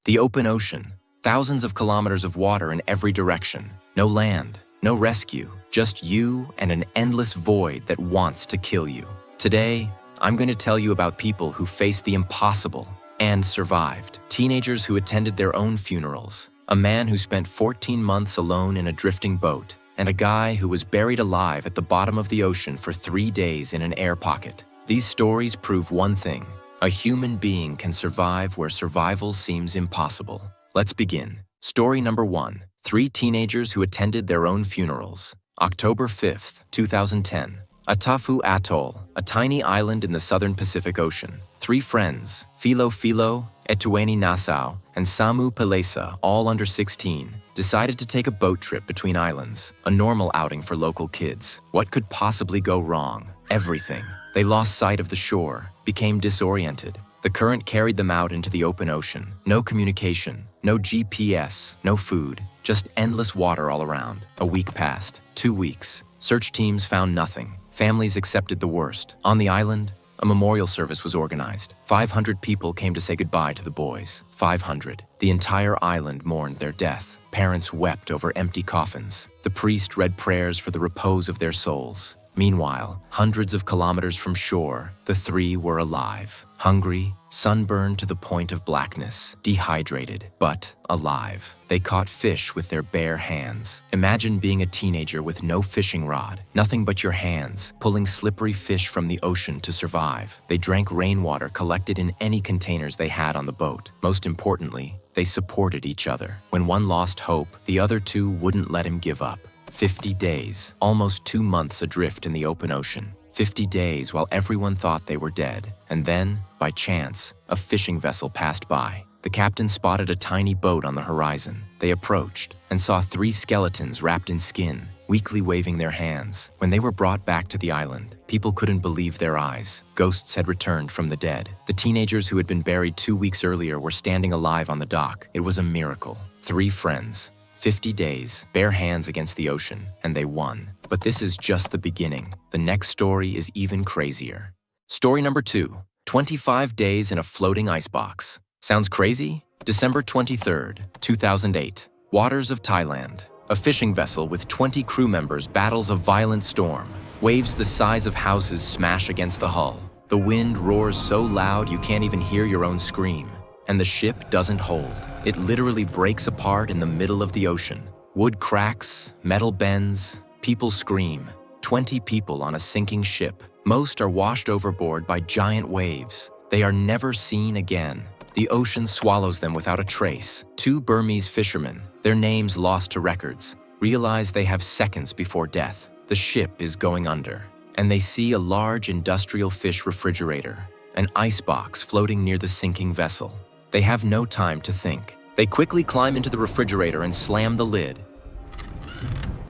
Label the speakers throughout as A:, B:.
A: The open ocean. Thousands of kilometers of water in every direction. No land, no rescue, just you and an endless void that wants to kill you. Today, I'm going to tell you about people who faced the impossible and survived. Teenagers who attended their own funerals. A man who spent 14 months alone in a drifting boat. And a guy who was buried alive at the bottom of the ocean for 3 days in an air pocket. These stories prove one thing. A human being can survive where survival seems impossible. Let's begin. Story number 1. 3 teenagers who attended their own funerals. October 5th, 2010. Atafu Atoll, a tiny island in the southern Pacific Ocean. 3 friends, Filo Filo, Etueni Nassau, and Samu Pelesa, all under 16, decided to take a boat trip between islands, a normal outing for local kids. What could possibly go wrong? Everything. They lost sight of the shore, became disoriented. The current carried them out into the open ocean. No communication, no GPS, no food, just endless water all around. A week passed, 2 weeks. Search teams found nothing. Families accepted the worst. On the island, a memorial service was organized. 500 people came to say goodbye to the boys. 500. The entire island mourned their death. Parents wept over empty coffins. The priest read prayers for the repose of their souls. Meanwhile, hundreds of kilometers from shore, the 3 were alive. Hungry, sunburned to the point of blackness, dehydrated, but alive. They caught fish with their bare hands. Imagine being a teenager with no fishing rod, nothing but your hands, pulling slippery fish from the ocean to survive. They drank rainwater collected in any containers they had on the boat. Most importantly, they supported each other. When one lost hope, the other 2 wouldn't let him give up. 50 days, almost 2 months adrift in the open ocean. 50 days while everyone thought they were dead. And then, by chance, a fishing vessel passed by. The captain spotted a tiny boat on the horizon. They approached and saw 3 skeletons wrapped in skin, weakly waving their hands. When they were brought back to the island, people couldn't believe their eyes. Ghosts had returned from the dead. The teenagers who had been buried 2 weeks earlier were standing alive on the dock. It was a miracle. 3 friends. 50 days, bare hands against the ocean, and they won. But this is just the beginning. The next story is even crazier. Story number 2. 25 days in a floating icebox. Sounds crazy? December 23rd, 2008. Waters of Thailand. A fishing vessel with 20 crew members battles a violent storm. Waves the size of houses smash against the hull. The wind roars so loud you can't even hear your own scream. And the ship doesn't hold. It literally breaks apart in the middle of the ocean. Wood cracks, metal bends, people scream. 20 people on a sinking ship. Most are washed overboard by giant waves. They are never seen again. The ocean swallows them without a trace. 2 Burmese fishermen, their names lost to records, realize they have seconds before death. The ship is going under, and they see a large industrial fish refrigerator, an icebox floating near the sinking vessel. They have no time to think. They quickly climb into the refrigerator and slam the lid.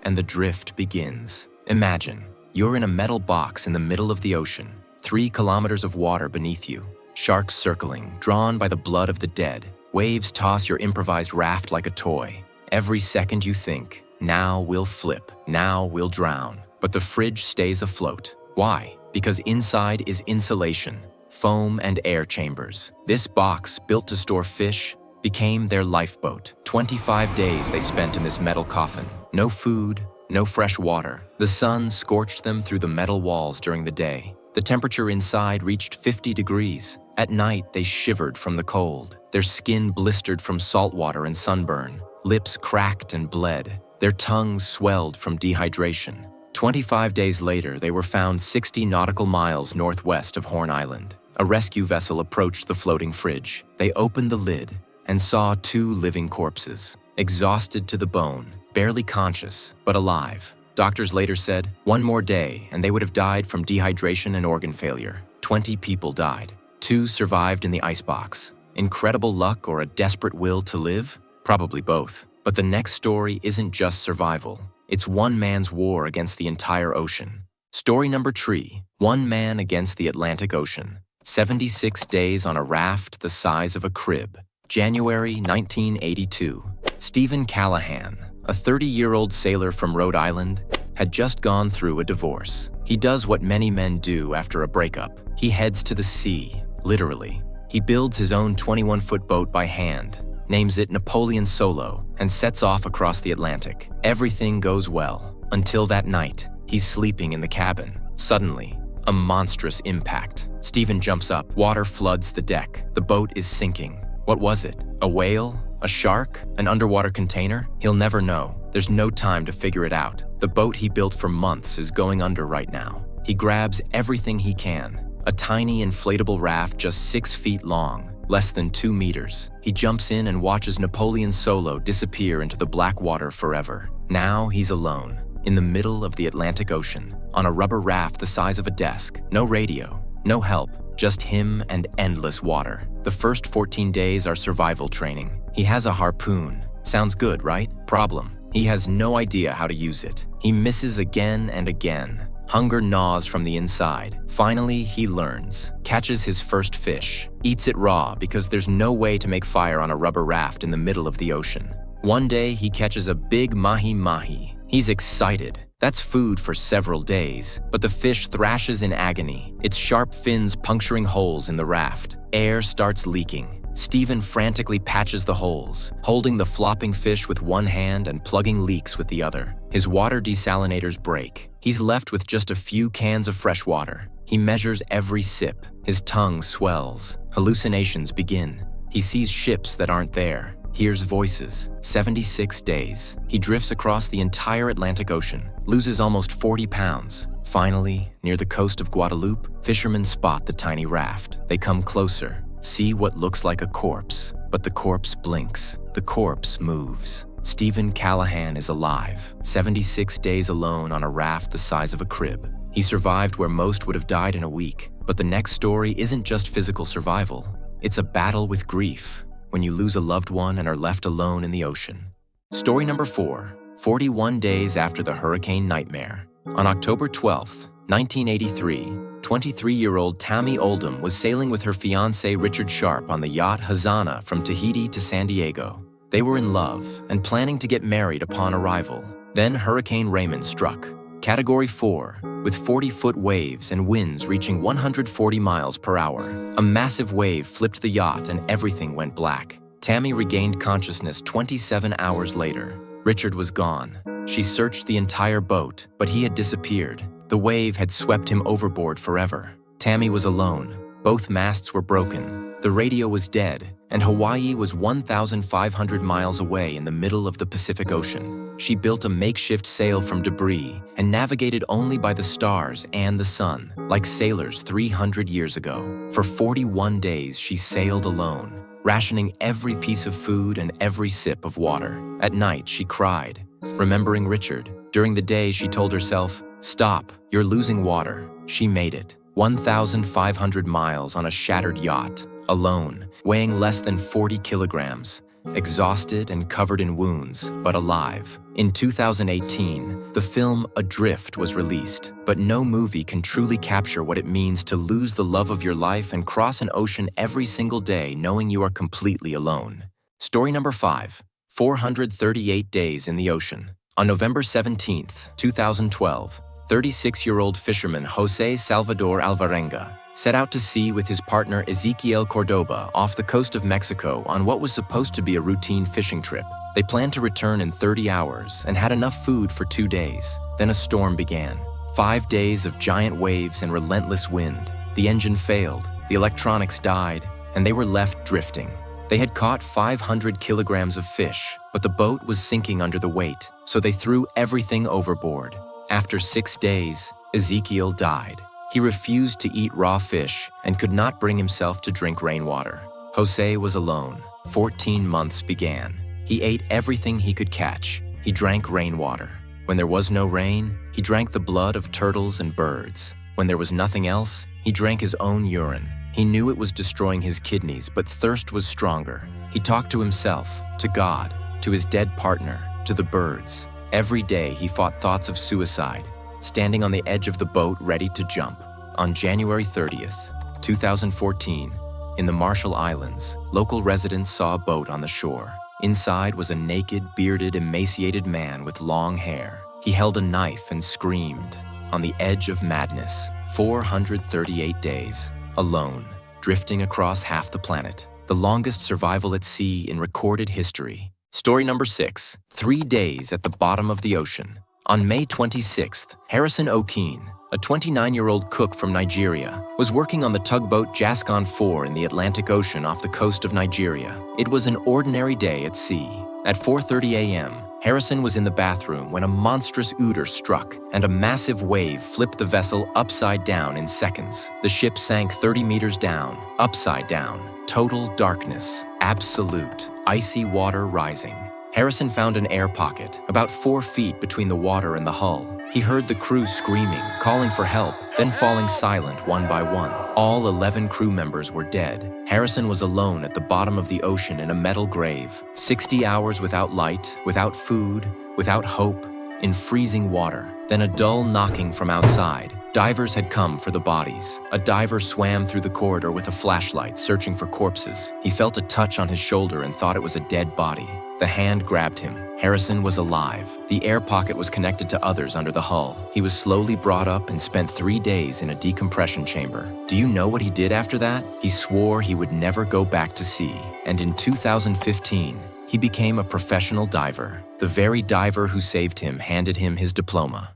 A: And the drift begins. Imagine, you're in a metal box in the middle of the ocean, 3 kilometers of water beneath you, sharks circling, drawn by the blood of the dead. Waves toss your improvised raft like a toy. Every second you think, now we'll flip, now we'll drown. But the fridge stays afloat. Why? Because inside is insulation, foam and air chambers. This box, built to store fish, became their lifeboat. 25 days they spent in this metal coffin. No food, no fresh water. The sun scorched them through the metal walls during the day. The temperature inside reached 50 degrees. At night, they shivered from the cold. Their skin blistered from salt water and sunburn. Lips cracked and bled. Their tongues swelled from dehydration. 25 days later, they were found 60 nautical miles northwest of Horn Island. A rescue vessel approached the floating fridge. They opened the lid and saw 2 living corpses, exhausted to the bone, barely conscious, but alive. Doctors later said, 1 more day and they would have died from dehydration and organ failure. 20 people died. 2 survived in the icebox. Incredible luck or a desperate will to live? Probably both. But the next story isn't just survival. It's one man's war against the entire ocean. Story number 3, 1 man against the Atlantic Ocean. 76 days on a raft the size of a crib. January 1982. Stephen Callahan, a 30-year-old sailor from Rhode Island, had just gone through a divorce. He does what many men do after a breakup. He heads to the sea, literally. He builds his own 21-foot boat by hand, names it Napoleon Solo, and sets off across the Atlantic. Everything goes well, until that night. He's sleeping in the cabin. Suddenly, a monstrous impact. Stephen jumps up. Water floods the deck. The boat is sinking. What was it? A whale? A shark? An underwater container? He'll never know. There's no time to figure it out. The boat he built for months is going under right now. He grabs everything he can. A tiny inflatable raft just 6 feet long, less than 2 meters. He jumps in and watches Napoleon Solo disappear into the black water forever. Now he's alone, in the middle of the Atlantic Ocean, on a rubber raft the size of a desk. No radio, no help, just him and endless water. The first 14 days are survival training. He has a harpoon. Sounds good, right? Problem: he has no idea how to use it. He misses again and again. Hunger gnaws from the inside. Finally, he learns, catches his first fish, eats it raw because there's no way to make fire on a rubber raft in the middle of the ocean. One day, he catches a big mahi-mahi. He's excited. That's food for several days, but the fish thrashes in agony, its sharp fins puncturing holes in the raft. Air starts leaking. Stephen frantically patches the holes, holding the flopping fish with one hand and plugging leaks with the other. His water desalinators break. He's left with just a few cans of fresh water. He measures every sip. His tongue swells. Hallucinations begin. He sees ships that aren't there, hears voices. 76 days. He drifts across the entire Atlantic Ocean, loses almost 40 pounds. Finally, near the coast of Guadeloupe, fishermen spot the tiny raft. They come closer, see what looks like a corpse, but the corpse blinks. The corpse moves. Stephen Callahan is alive, 76 days alone on a raft the size of a crib. He survived where most would have died in a week. But the next story isn't just physical survival. It's a battle with grief, when you lose a loved one and are left alone in the ocean. Story number 4, 41 days after the hurricane nightmare. On October 12th, 1983, 23-year-old Tammy Oldham was sailing with her fiancé Richard Sharp on the yacht Hazana from Tahiti to San Diego. They were in love and planning to get married upon arrival. Then Hurricane Raymond struck, Category 4, with 40-foot waves and winds reaching 140 miles per hour. A massive wave flipped the yacht and everything went black. Tammy regained consciousness 27 hours later. Richard was gone. She searched the entire boat, but he had disappeared. The wave had swept him overboard forever. Tammy was alone. Both masts were broken. The radio was dead, and Hawaii was 1,500 miles away in the middle of the Pacific Ocean. She built a makeshift sail from debris and navigated only by the stars and the sun, like sailors 300 years ago. For 41 days, she sailed alone, rationing every piece of food and every sip of water. At night, she cried, remembering Richard. During the day, she told herself, "Stop, you're losing water." She made it. 1,500 miles on a shattered yacht, alone, weighing less than 40 kilograms, exhausted and covered in wounds, but alive. In 2018, the film Adrift was released, but no movie can truly capture what it means to lose the love of your life and cross an ocean every single day knowing you are completely alone. Story number 5, 438 days in the ocean. On November 17th, 2012, 36-year-old fisherman Jose Salvador Alvarenga set out to sea with his partner Ezequiel Cordoba off the coast of Mexico on what was supposed to be a routine fishing trip. They planned to return in 30 hours and had enough food for 2 days. Then a storm began. 5 days of giant waves and relentless wind. The engine failed, the electronics died, and they were left drifting. They had caught 500 kilograms of fish, but the boat was sinking under the weight, so they threw everything overboard. After 6 days, Ezequiel died. He refused to eat raw fish and could not bring himself to drink rainwater. Jose was alone. 14 months began. He ate everything he could catch. He drank rainwater. When there was no rain, he drank the blood of turtles and birds. When there was nothing else, he drank his own urine. He knew it was destroying his kidneys, but thirst was stronger. He talked to himself, to God, to his dead partner, to the birds. Every day he fought thoughts of suicide, standing on the edge of the boat ready to jump. On January 30th, 2014, in the Marshall Islands, local residents saw a boat on the shore. Inside was a naked, bearded, emaciated man with long hair. He held a knife and screamed. On the edge of madness, 438 days, alone, drifting across half the planet. the longest survival at sea in recorded history. Story number 6, 3 days at the bottom of the ocean. On May 26th, Harrison O'Keefe, a 29-year-old cook from Nigeria, was working on the tugboat Jascon 4 in the Atlantic Ocean off the coast of Nigeria. It was an ordinary day at sea. At 4:30 a.m., Harrison was in the bathroom when a monstrous ooter struck, and a massive wave flipped the vessel upside down in seconds. The ship sank 30 meters down, upside down. Total darkness, absolute, icy water rising. Harrison found an air pocket, about 4 feet between the water and the hull. He heard the crew screaming, calling for help, then falling silent one by one. All 11 crew members were dead. Harrison was alone at the bottom of the ocean in a metal grave, 60 hours without light, without food, without hope, in freezing water. Then a dull knocking from outside. Divers had come for the bodies. A diver swam through the corridor with a flashlight, searching for corpses. He felt a touch on his shoulder and thought it was a dead body. The hand grabbed him. Harrison was alive. The air pocket was connected to others under the hull. He was slowly brought up and spent 3 days in a decompression chamber. Do you know what he did after that? He swore he would never go back to sea. And in 2015, he became a professional diver. The very diver who saved him handed him his diploma.